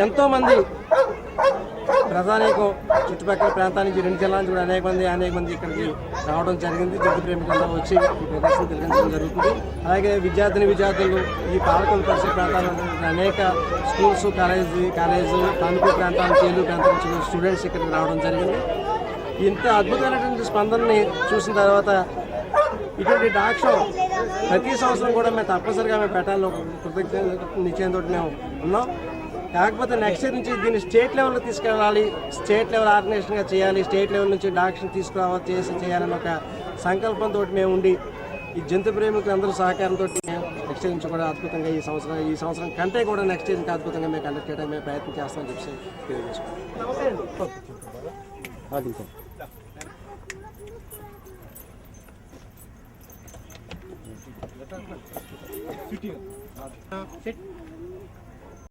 ఎంతోమంది ప్రధానికం చుట్టుపక్కల ప్రాంతాల నుంచి 2 జిల్లాల నుంచి కూడా అనేక మంది ఇక్కడికి రావడం జరిగింది. జంతు ప్రేమికులందరూ వచ్చి ఈ ప్రదర్శన తిరగడం జరుగుతుంది. అలాగే విద్యార్థులు ఈ పాలకొల పరిసర ప్రాంతాల్లో అనేక స్కూల్స్, కాలేజీలు కాన్పూర్ ప్రాంతాల నుంచి, ఏలూరు ప్రాంతాల నుంచి స్టూడెంట్స్ ఇక్కడికి రావడం జరిగింది. ఇంత అద్భుతమైనటువంటి స్పందనని చూసిన తర్వాత ఇటువంటి డాగ్ షో ప్రతి సంవత్సరం కూడా మేము తప్పనిసరిగా పెట్టాలని కృతజ్ఞత నిశ్చయంతో మేము ఉన్నాం. కాకపోతే నెక్స్ట్ ఇయర్ నుంచి దీన్ని స్టేట్ లెవెల్లో తీసుకెళ్ళాలి, స్టేట్ లెవెల్ ఆర్గనైజేషన్గా చేయాలి, స్టేట్ లెవెల్ నుంచి డాగ్స్ని చేయాలని ఒక సంకల్పంతో మేము ఉండి ఈ జంతు ప్రేమికులందరూ సహకారంతో నెక్స్ట్ ఇయర్ నుంచి కూడా అద్భుతంగా ఈ సంవత్సరం కంటే కూడా నెక్స్ట్ ఇయర్ ఇంకా అద్భుతంగా మేము కండక్ట్ చేయడానికి మేము ప్రయత్నం చేస్తామని చెప్పి తెలియజేసుకుంటాం.